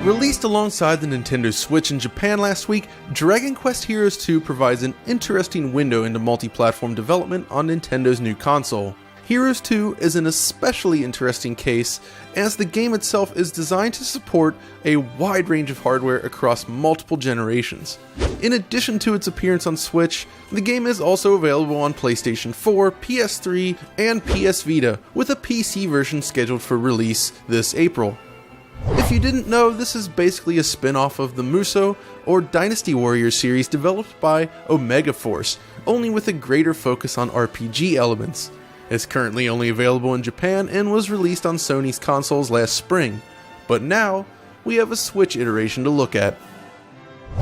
Released alongside the Nintendo Switch in Japan last week, Dragon Quest Heroes 2 provides an interesting window into multi-platform development on Nintendo's new console. Heroes 2 is an especially interesting case, as the game itself is designed to support a wide range of hardware across multiple generations. In addition to its appearance on Switch, the game is also available on PlayStation 4, PS3, and PS Vita, with a PC version scheduled for release this April. If you didn't know, this is basically a spin-off of the Musou or Dynasty Warriors series developed by Omega Force, only with a greater focus on RPG elements. It's currently only available in Japan and was released on Sony's consoles last spring, but now we have a Switch iteration to look at.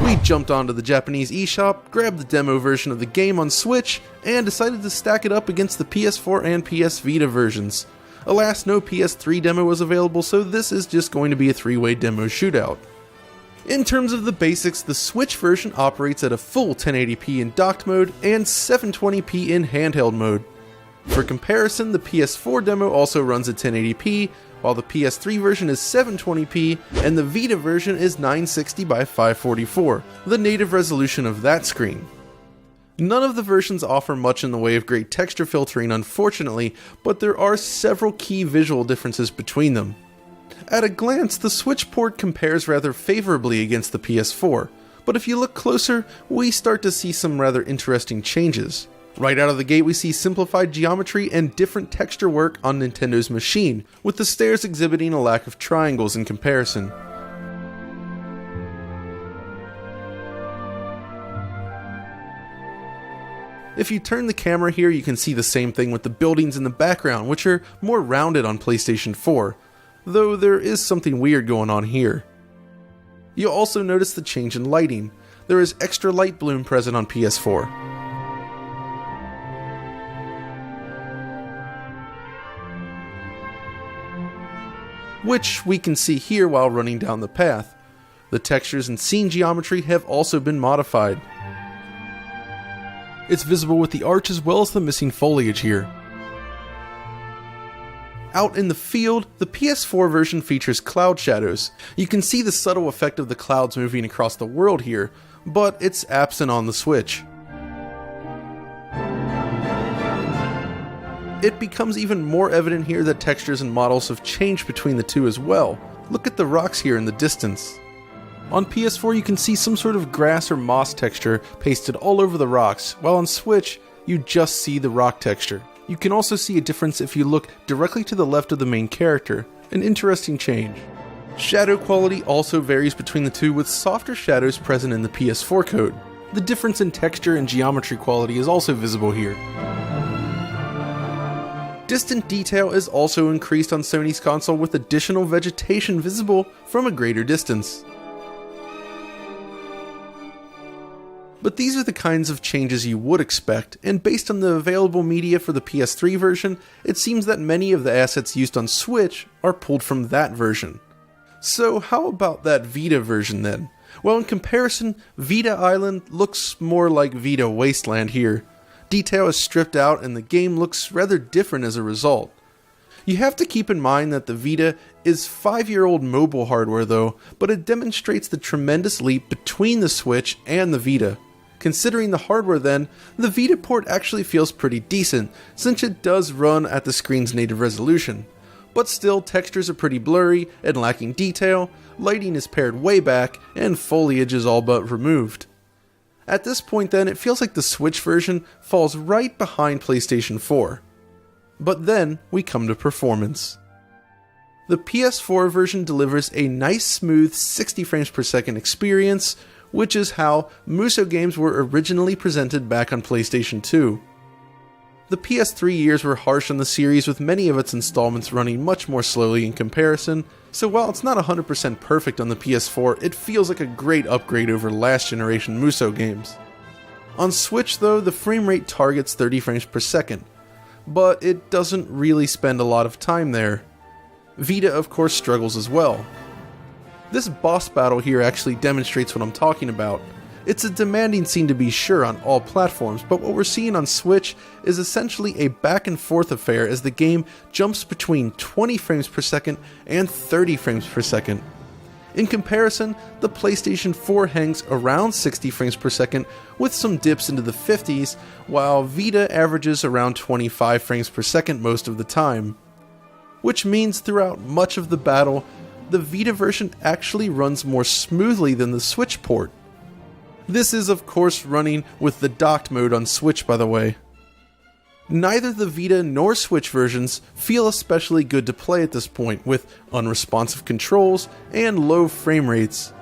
We jumped onto the Japanese eShop, grabbed the demo version of the game on Switch, and decided to stack it up against the PS4 and PS Vita versions. Alas, no PS3 demo was available, so this is just going to be a three-way demo shootout. In terms of the basics, the Switch version operates at a full 1080p in docked mode and 720p in handheld mode. For comparison, the PS4 demo also runs at 1080p, while the PS3 version is 720p, and the Vita version is 960 by 544, the native resolution of that screen. None of the versions offer much in the way of great texture filtering, unfortunately, but there are several key visual differences between them. At a glance, the Switch port compares rather favorably against the PS4, but if you look closer, we start to see some rather interesting changes. Right out of the gate, we see simplified geometry and different texture work on Nintendo's machine, with the stairs exhibiting a lack of triangles in comparison. If you turn the camera here, you can see the same thing with the buildings in the background, which are more rounded on PlayStation 4, though there is something weird going on here. You'll also notice the change in lighting. There is extra light bloom present on PS4. Which we can see here while running down the path. The textures and scene geometry have also been modified. It's visible with the arch as well as the missing foliage here. Out in the field, the PS4 version features cloud shadows. You can see the subtle effect of the clouds moving across the world here, but it's absent on the Switch. It becomes even more evident here that textures and models have changed between the two as well. Look at the rocks here in the distance. On PS4 you can see some sort of grass or moss texture pasted all over the rocks, while on Switch you just see the rock texture. You can also see a difference if you look directly to the left of the main character, an interesting change. Shadow quality also varies between the two, with softer shadows present in the PS4 code. The difference in texture and geometry quality is also visible here. Distant detail is also increased on Sony's console, with additional vegetation visible from a greater distance. But these are the kinds of changes you would expect, and based on the available media for the PS3 version, it seems that many of the assets used on Switch are pulled from that version. So how about that Vita version then? Well, in comparison, Vita Island looks more like Vita Wasteland here. Detail is stripped out and the game looks rather different as a result. You have to keep in mind that the Vita is 5-year-old mobile hardware though, but it demonstrates the tremendous leap between the Switch and the Vita. Considering the hardware then, the Vita port actually feels pretty decent, since it does run at the screen's native resolution. But still, textures are pretty blurry and lacking detail, lighting is pared way back, and foliage is all but removed. At this point then, it feels like the Switch version falls right behind PlayStation 4. But then, we come to performance. The PS4 version delivers a nice smooth 60 frames per second experience, which is how Musou games were originally presented back on PlayStation 2. The PS3 years were harsh on the series, with many of its installments running much more slowly in comparison, so while it's not 100% perfect on the PS4, it feels like a great upgrade over last generation Musou games. On Switch though, the frame rate targets 30 frames per second, but it doesn't really spend a lot of time there. Vita of course struggles as well. This boss battle here actually demonstrates what I'm talking about. It's a demanding scene to be sure on all platforms, but what we're seeing on Switch is essentially a back and forth affair as the game jumps between 20 frames per second and 30 frames per second. In comparison, the PlayStation 4 hangs around 60 frames per second with some dips into the 50s, while Vita averages around 25 frames per second most of the time. Which means throughout much of the battle, the Vita version actually runs more smoothly than the Switch port. This is of course running with the docked mode on Switch, by the way. Neither the Vita nor Switch versions feel especially good to play at this point, with unresponsive controls and low frame rates.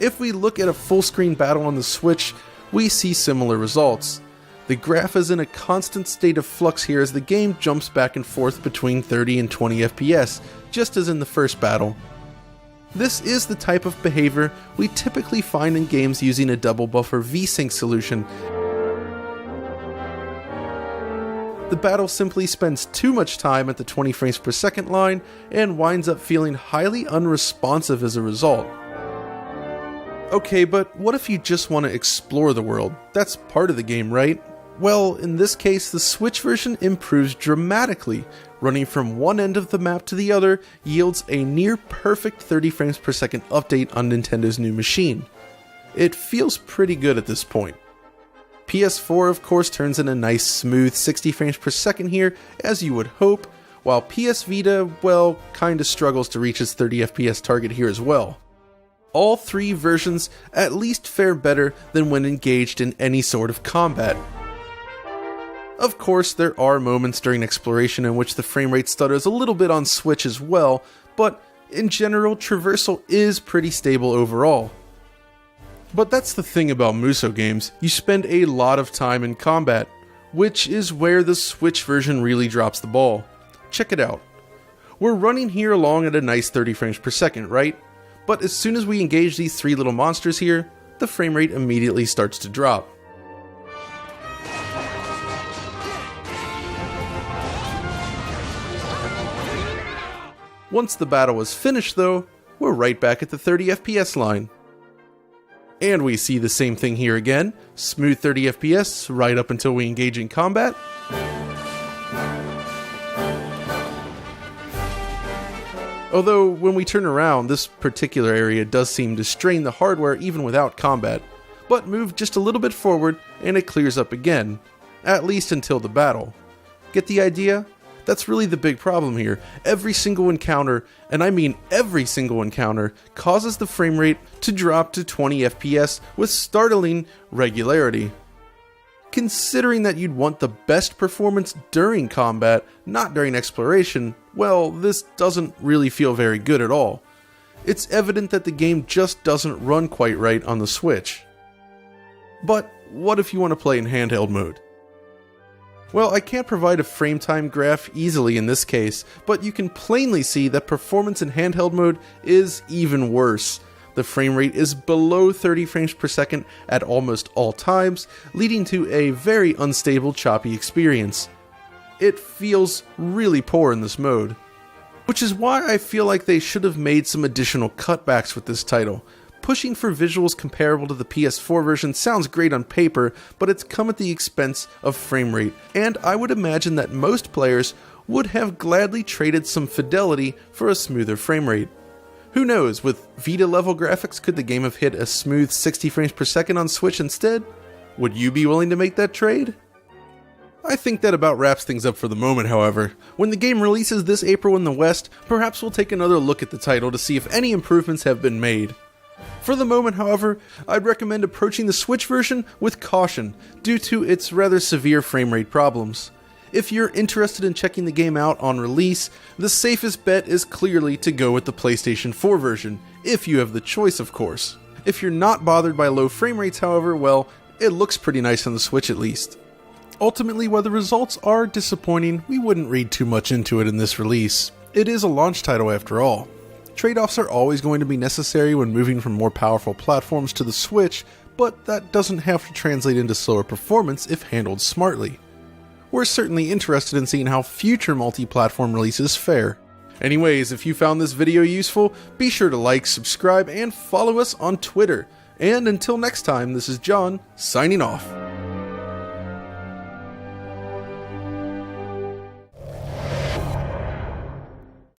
If we look at a full screen battle on the Switch, we see similar results. The graph is in a constant state of flux here as the game jumps back and forth between 30 and 20 FPS, just as in the first battle. This is the type of behavior we typically find in games using a double buffer VSync solution. The battle simply spends too much time at the 20 frames per second line and winds up feeling highly unresponsive as a result. Okay, but what if you just want to explore the world? That's part of the game, right? Well, in this case, the Switch version improves dramatically. Running from one end of the map to the other yields a near perfect 30 frames per second update on Nintendo's new machine. It feels pretty good at this point. PS4 of course turns in a nice smooth 60 frames per second here, as you would hope, while PS Vita, well, kinda struggles to reach its 30 FPS target here as well. All three versions at least fare better than when engaged in any sort of combat. Of course, there are moments during exploration in which the frame rate stutters a little bit on Switch as well, but in general, traversal is pretty stable overall. But that's the thing about Muso games, you spend a lot of time in combat, which is where the Switch version really drops the ball. Check it out. We're running here along at a nice 30 frames per second, right? But as soon as we engage these three little monsters here, the frame rate immediately starts to drop. Once the battle was finished though, we're right back at the 30 FPS line. And we see the same thing here again, smooth 30 FPS right up until we engage in combat. Although when we turn around, this particular area does seem to strain the hardware even without combat, but move just a little bit forward and it clears up again, at least until the battle. Get the idea? That's really the big problem here. Every single encounter, and I mean every single encounter, causes the frame rate to drop to 20 FPS with startling regularity. Considering that you'd want the best performance during combat, not during exploration, well, this doesn't really feel very good at all. It's evident that the game just doesn't run quite right on the Switch. But what if you want to play in handheld mode? Well, I can't provide a frame time graph easily in this case, but you can plainly see that performance in handheld mode is even worse. The frame rate is below 30 frames per second at almost all times, leading to a very unstable, choppy experience. It feels really poor in this mode. Which is why I feel like they should have made some additional cutbacks with this title. Pushing for visuals comparable to the PS4 version sounds great on paper, but it's come at the expense of frame rate, and I would imagine that most players would have gladly traded some fidelity for a smoother frame rate. Who knows, with Vita level graphics, could the game have hit a smooth 60 frames per second on Switch instead? Would you be willing to make that trade? I think that about wraps things up for the moment, however. When the game releases this April in the West, perhaps we'll take another look at the title to see if any improvements have been made. For the moment, however, I'd recommend approaching the Switch version with caution due to its rather severe frame rate problems. If you're interested in checking the game out on release, the safest bet is clearly to go with the PlayStation 4 version, if you have the choice of course. If you're not bothered by low frame rates, however, well, it looks pretty nice on the Switch at least. Ultimately, while the results are disappointing, we wouldn't read too much into it in this release. It is a launch title after all. Trade-offs are always going to be necessary when moving from more powerful platforms to the Switch, but that doesn't have to translate into slower performance if handled smartly. We're certainly interested in seeing how future multi-platform releases fare. Anyways, if you found this video useful, be sure to like, subscribe, and follow us on Twitter. And until next time, this is John, signing off.